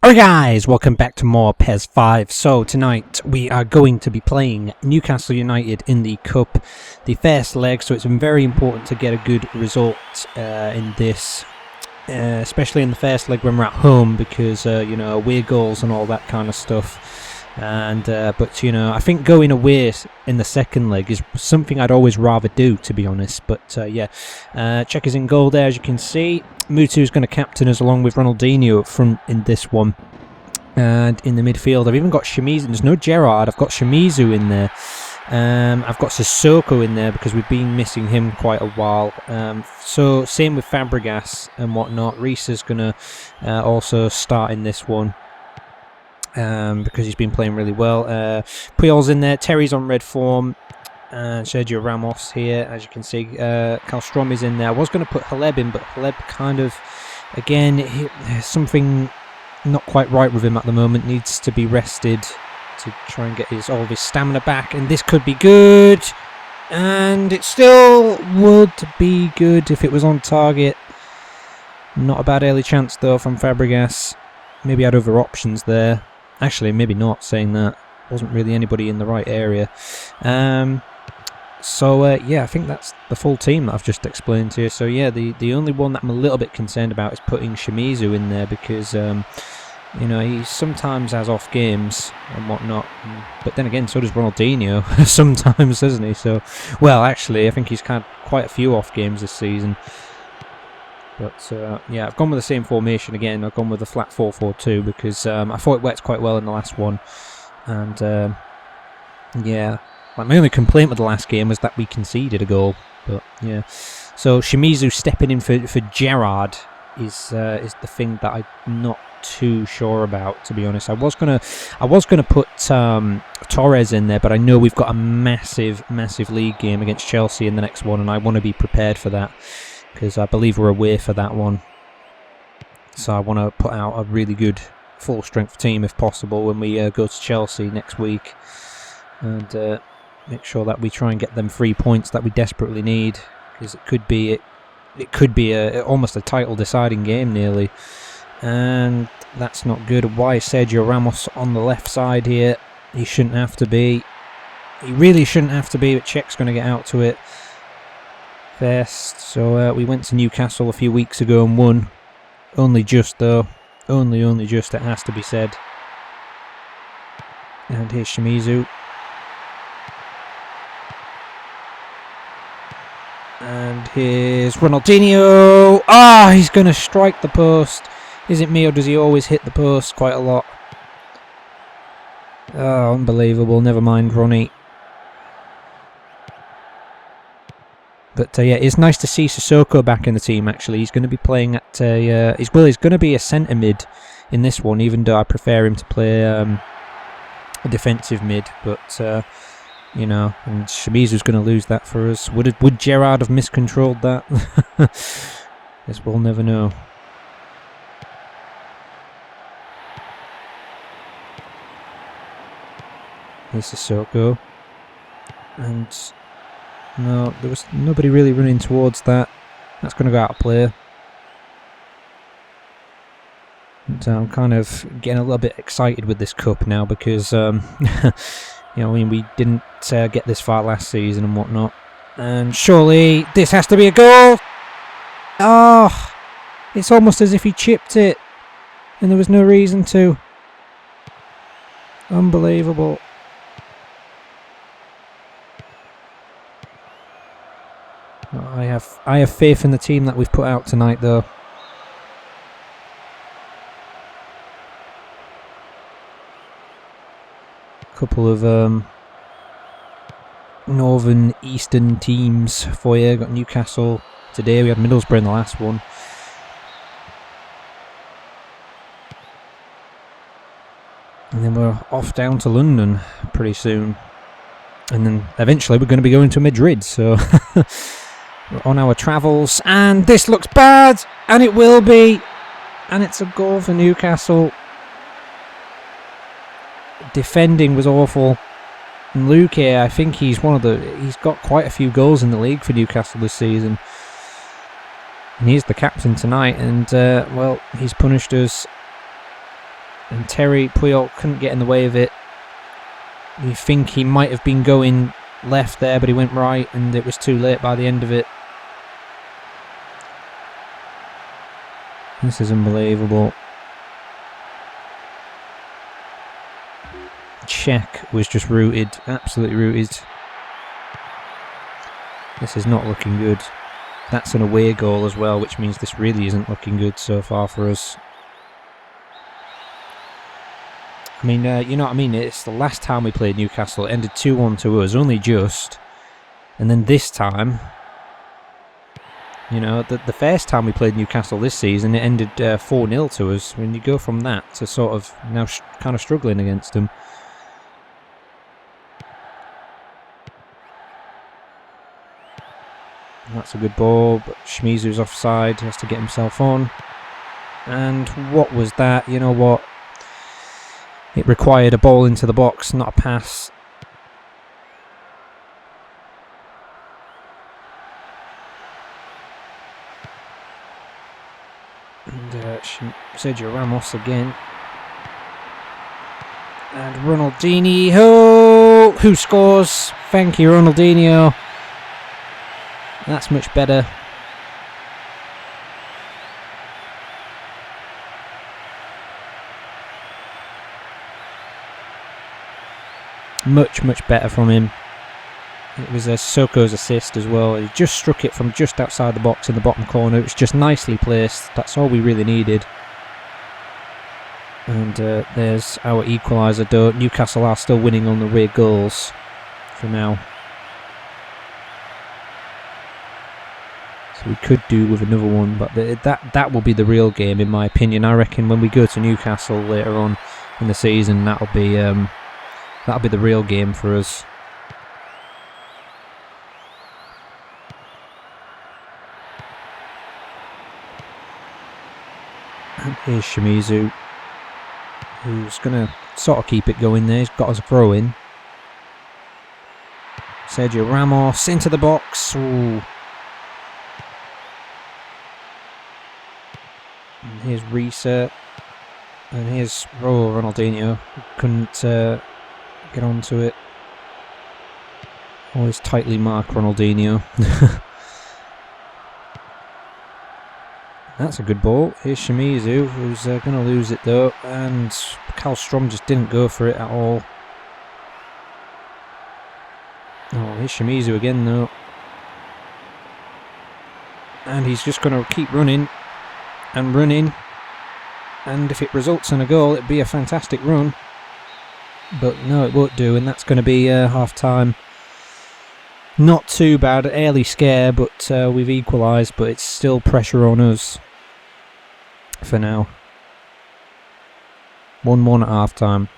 Alright guys, welcome back to more PES 5. So tonight we are going to be playing Newcastle United in the Cup, the first leg, so it's been very important to get a good result in this, especially in the first leg when we're at home, because you know, away goals and all that kind of stuff. And but you know, I think going away in the second leg is something I'd always rather do, to be honest. But yeah, Czech is in goal there, as you can see. Mutu is going to captain us along with Ronaldinho up front in this one. And in the midfield, I've even got Shimizu. There's no Gerrard. I've got Shimizu in there. I've got Sissoko in there because we've been missing him quite a while. So same with Fabregas and whatnot. Reece is going to also start in this one. Because he's been playing really well. Puyol's in there. Terry's on red form. And Sergio Ramos here, as you can see. Kallstrom is in there. I was going to put Haleb in, but Haleb kind of, again, something not quite right with him at the moment. Needs to be rested to try and get all of his stamina back. And this could be good. And it still would be good if it was on target. Not a bad early chance, though, from Fabregas. Maybe had other options there. Actually, maybe not, saying that. Wasn't really anybody in the right area. So yeah, I think that's the full team that I've just explained to you. So yeah, the only one that I'm a little bit concerned about is putting Shimizu in there because, you know, he sometimes has off games and whatnot. But then again, so does Ronaldinho sometimes, doesn't he? So, well, actually, I think he's had quite a few off games this season. But yeah, I've gone with the same formation again. I've gone with the flat 4-4-2 because I thought it worked quite well in the last one. And yeah, like my only complaint with the last game was that we conceded a goal. But yeah, so Shimizu stepping in for Gerrard is the thing that I'm not too sure about, to be honest. I was gonna put Torres in there, but I know we've got a massive league game against Chelsea in the next one, and I want to be prepared for that. Because I believe we're away for that one. So I want to put out a really good full-strength team, if possible, when we go to Chelsea next week. And make sure that we try and get them 3 points that we desperately need. Because it could be almost a title-deciding game, nearly. And that's not good. Why is Sergio Ramos on the left side here? He shouldn't have to be. He really shouldn't have to be, but Czech's going to get out to it first. So we went to Newcastle a few weeks ago and won. Only just, though. Only just, it has to be said. And here's Shimizu. And here's Ronaldinho. Ah, he's going to strike the post. Is it me, or does he always hit the post quite a lot? Oh, unbelievable. Never mind, Ronnie. But yeah, it's nice to see Sissoko back in the team, actually. He's going to be playing at he's going to be a centre mid in this one, even though I prefer him to play a defensive mid. But you know, and Shimizu's going to lose that for us. Would Gerrard have miscontrolled that? Guess we'll never know. Here's Sissoko. And no, there was nobody really running towards that. That's going to go out of play. And I'm kind of getting a little bit excited with this cup now because, you know, I mean, we didn't get this far last season and whatnot. And surely this has to be a goal. Oh, it's almost as if he chipped it, and there was no reason to. Unbelievable. I have faith in the team that we've put out tonight, though. A couple of northern eastern teams for you. Got Newcastle today. We had Middlesbrough in the last one. And then we're off down to London pretty soon. And then eventually we're going to be going to Madrid, so we're on our travels. And this looks bad, and it will be. And it's a goal for Newcastle. Defending was awful. And Luke here, I think he's got quite a few goals in the league for Newcastle this season. And he's the captain tonight, and well, he's punished us And Terry Puyol couldn't get in the way of it. You think he might have been going left there, but he went right, and it was too late by the end of it. This is unbelievable. Czech was just rooted, absolutely rooted. This is not looking good. That's an away goal as well, which means this really isn't looking good so far for us. I mean, you know what I mean? It's the last time we played Newcastle. It ended 2-1 to us, only just. And then this time, you know, the first time we played Newcastle this season, it ended 4-0 to us. When you go from that to sort of now kind of struggling against them. That's a good ball, but Shimizu's offside. He has to get himself on. And what was that? You know what? It required a ball into the box, not a pass. And Sergio Ramos again. And Ronaldinho, who scores? Thank you, Ronaldinho. That's much better. Much better from him. It was a Soko's assist as well. He just struck it from just outside the box in the bottom corner. It was just nicely placed. That's all we really needed. And there's our equaliser, though. Newcastle are still winning on the away goals for now. So we could do with another one, but that will be the real game, in my opinion. I reckon when we go to Newcastle later on in the season, that'll be the real game for us. And here's Shimizu, who's going to sort of keep it going there. He's got us a throw in. Sergio Ramos into the box. Ooh. And here's Risa. And here's Ronaldinho. Couldn't get onto it. Always tightly marked Ronaldinho. That's a good ball. Here's Shimizu, who's going to lose it though. And Karlstrom just didn't go for it at all. Oh, here's Shimizu again though. And he's just going to keep running. And running. And if it results in a goal, it'd be a fantastic run. But no, it won't do, and that's going to be half-time. Not too bad, early scare, but we've equalised, but it's still pressure on us for now. 1-1 at half-time.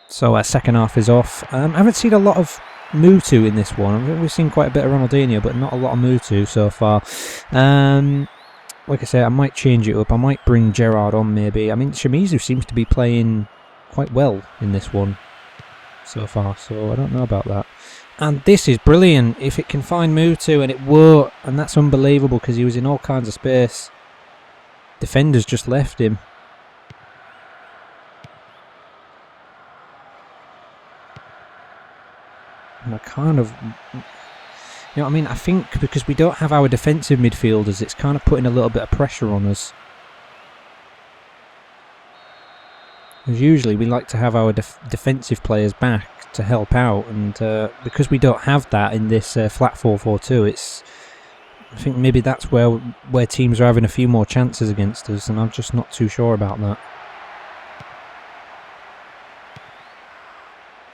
So our second half is off. I haven't seen a lot of Mutu in this one. We've seen quite a bit of Ronaldinho, but not a lot of Mutu so far. Like I say, I might change it up. I might bring Gerrard on maybe. I mean, Shimizu seems to be playing quite well in this one so far, so I don't know about that. And this is brilliant. If it can find Mutu, and it won't, and that's unbelievable because he was in all kinds of space. Defenders just left him. And I kind of... You know what I mean? I think because we don't have our defensive midfielders, it's kind of putting a little bit of pressure on us. Because usually we like to have our defensive players back to help out, and because we don't have that in this flat 4-4-2, it's... I think maybe that's where teams are having a few more chances against us, and I'm just not too sure about that.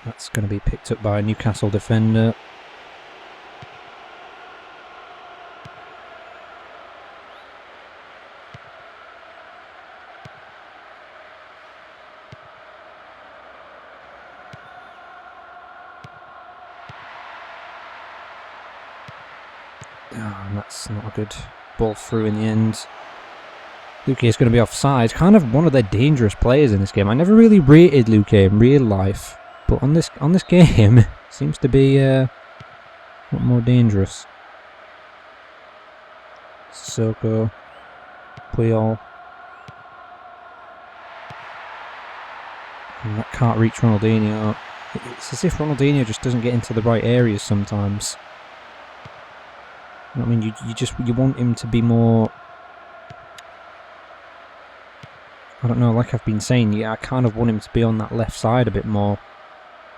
That's going to be picked up by a Newcastle defender. Oh, and that's not a good ball through in the end. Luque is going to be offside. Kind of one of their dangerous players in this game. I never really rated Luque in real life, but on this game, seems to be a lot more dangerous. Soko, Puyol. And that can't reach Ronaldinho. It's as if Ronaldinho just doesn't get into the right areas sometimes. I mean, you want him to be more. I don't know. Like I've been saying, yeah, I kind of want him to be on that left side a bit more,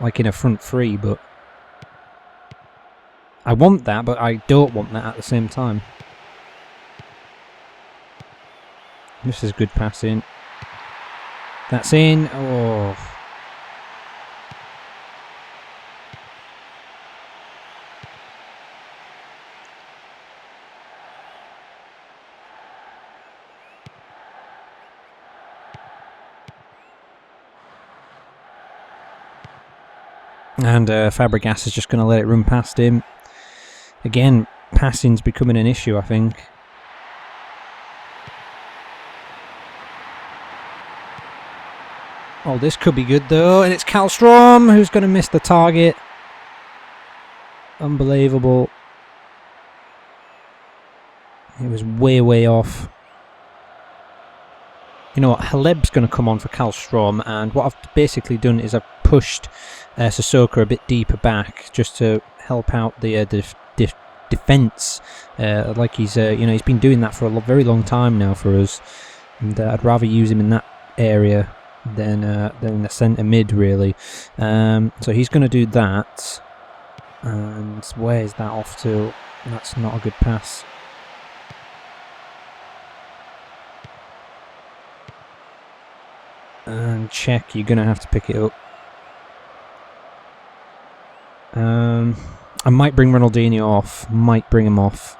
like in a front three. But I want that, but I don't want that at the same time. This is good passing. That's in. Oh. And Fabregas is just going to let it run past him. Again, passing's becoming an issue, I think. Oh, this could be good though, and it's Kallstrom who's going to miss the target. Unbelievable. It was way, way off. You know what, Haleb's going to come on for Kallstrom, and what I've basically done is I've pushed Sissoko a bit deeper back just to help out the defence. Like he's he's been doing that for a very long time now for us, and I'd rather use him in that area than the centre mid really. So he's going to do that, and where is that off to? That's not a good pass. And check, you're going to have to pick it up. I might bring Ronaldinho off. Might bring him off.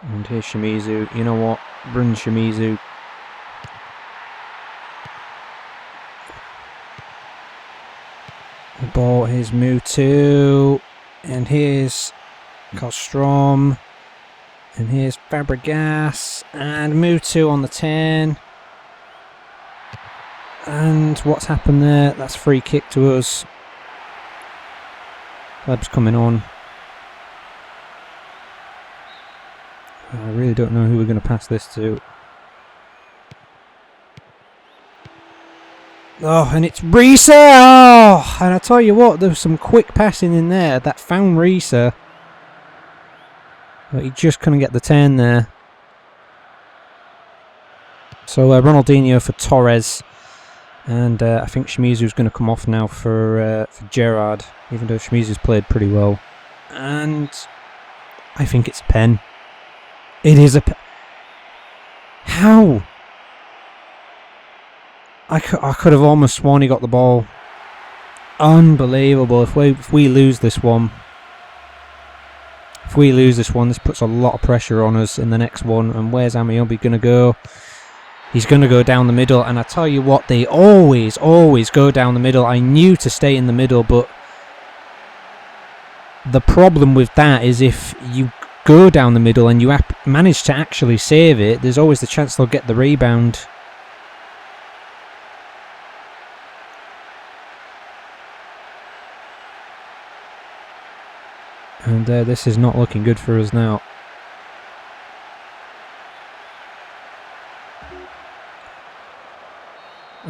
And here's Shimizu. You know what? Run Shimizu. The ball, here's Mutu. And here's Kallstrom. And here's Fabregas. And Mutu on the 10. And what's happened there? That's a free kick to us. Leb's coming on. I really don't know who we're going to pass this to. Oh, and it's Risa! Oh, and I tell you what, there was some quick passing in there that found Risa. But he just couldn't get the 10 there. So Ronaldinho for Torres. And I think Shimizu's going to come off now for Gerrard, even though Shimizu's played pretty well. And I think it's a pen. It is a pen. How? I could have almost sworn he got the ball. Unbelievable. If we lose this one, this puts a lot of pressure on us in the next one. And where's Amiobi going to go? He's going to go down the middle, and I tell you what, they always go down the middle. I knew to stay in the middle, but the problem with that is if you go down the middle and you manage to actually save it, there's always the chance they'll get the rebound. And this is not looking good for us now.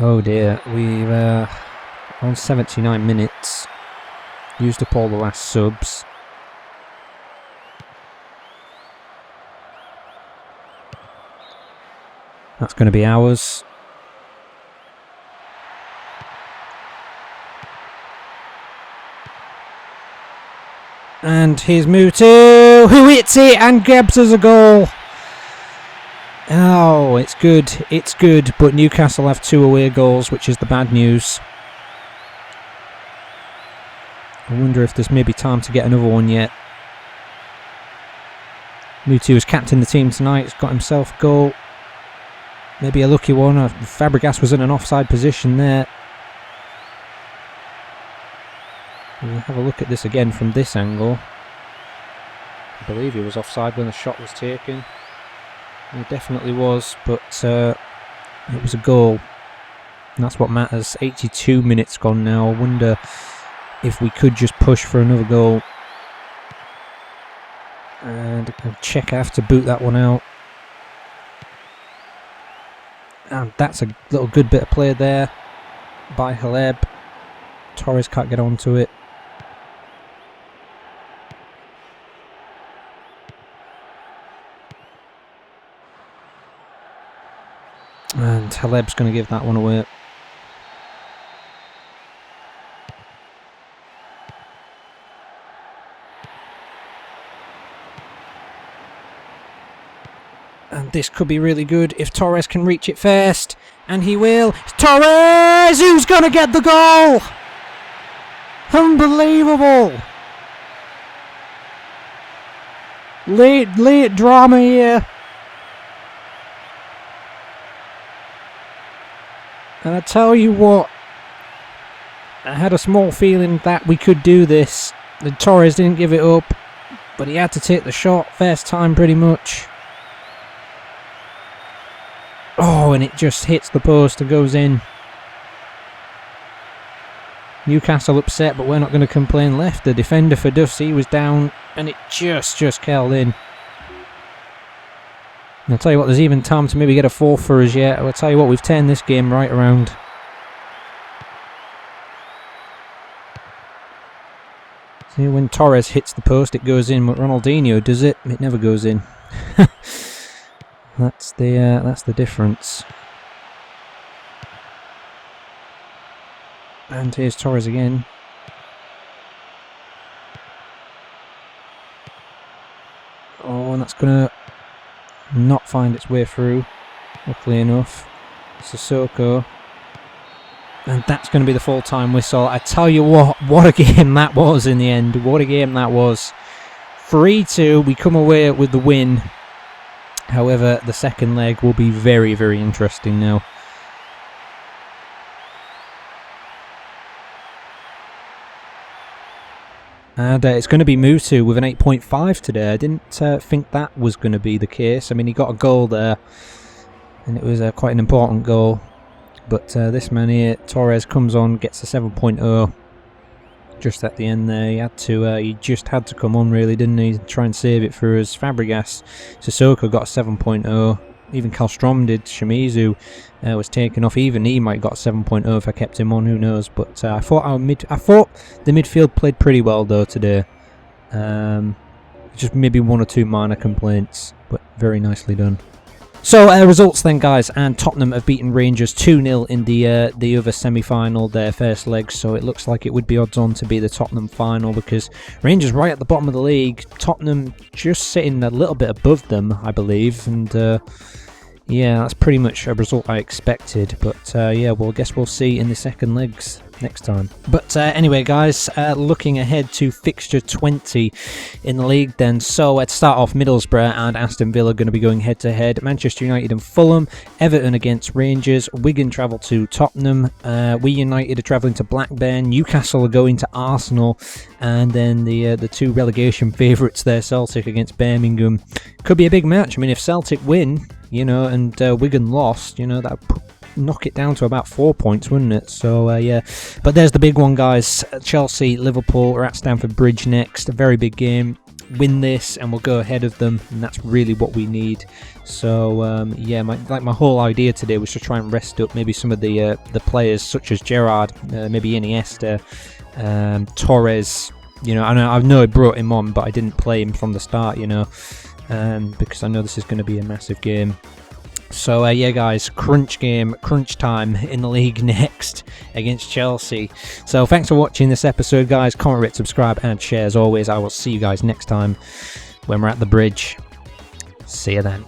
Oh dear, we've on 79 minutes used up all the last subs. That's going to be ours. And here's Mutu, who hits it and grabs us a goal. Oh, it's good, but Newcastle have 2 away goals, which is the bad news. I wonder if there's maybe time to get another one yet. Mutu has captained the team tonight, he's got himself a goal. Maybe a lucky one. Fabregas was in an offside position there. We'll have a look at this again from this angle. I believe he was offside when the shot was taken. He definitely was, but it was a goal. And that's what matters. 82 minutes gone now. I wonder if we could just push for another goal. And check, I have to boot that one out. And that's a little good bit of play there by Haleb. Torres can't get onto it. And Haleb's going to give that one away. And this could be really good if Torres can reach it first. And he will. Torres! Who's going to get the goal? Unbelievable! Late drama here. And I tell you what, I had a small feeling that we could do this. The Torres didn't give it up, but he had to take the shot first time pretty much. Oh, and it just hits the post and goes in. Newcastle upset, but we're not going to complain. Left the defender for Duffs, he was down, and it just curled in. And I'll tell you what, there's even time to maybe get a fourth for us yet. I'll tell you what, we've turned this game right around. See, when Torres hits the post, it goes in, but Ronaldinho does it, it never goes in. That's the difference. And here's Torres again. Oh, and that's gonna not find its way through, luckily enough. Sissoko. And that's going to be the full-time whistle. I tell you what a game that was in the end. What a game that was. 3-2, we come away with the win. However, the second leg will be very, very interesting now. And it's going to be Mutu with an 8.5 today. I didn't think that was going to be the case. I mean, he got a goal there, and it was quite an important goal. But this man here, Torres, comes on, gets a 7.0 just at the end there. He just had to come on, really, didn't he? Try and save it for us. Fabregas, Sissoko got a 7.0. Even Kallstrom did. Shimizu was taken off. Even he might have got a 7.0 if I kept him on. Who knows? But I thought the midfield played pretty well though today. Just maybe one or two minor complaints, but very nicely done. So results then, guys, and Tottenham have beaten Rangers 2-0 in the other semi-final, their first leg, so it looks like it would be odds on to be the Tottenham final, because Rangers right at the bottom of the league, Tottenham just sitting a little bit above them, I believe, and yeah, that's pretty much a result I expected, but yeah, well, I guess we'll see in the second legs next time. But anyway, guys, looking ahead to fixture 20 in the league then. So to start off, Middlesbrough and Aston Villa are going to be going head to head. Manchester United and Fulham, Everton against Rangers, Wigan travel to Tottenham, we United are travelling to Blackburn, Newcastle are going to Arsenal, and then the two relegation favourites there, Celtic against Birmingham. Could be a big match. I mean, if Celtic win, you know, and Wigan lost, you know, that would knock it down to about 4 points, wouldn't it? So yeah, but there's the big one, guys. Chelsea, Liverpool are at Stamford Bridge next. A very big game. Win this and we'll go ahead of them, and that's really what we need. So yeah, my whole idea today was to try and rest up maybe some of the players such as Gerrard, maybe Iniesta, Torres. You know, I know I brought him on, but I didn't play him from the start, you know, because I know this is going to be a massive game. So yeah, guys, crunch time in the league next against Chelsea. So thanks for watching this episode, guys. Comment, rate, subscribe and share as always. I will see you guys next time when we're at the bridge. See you then.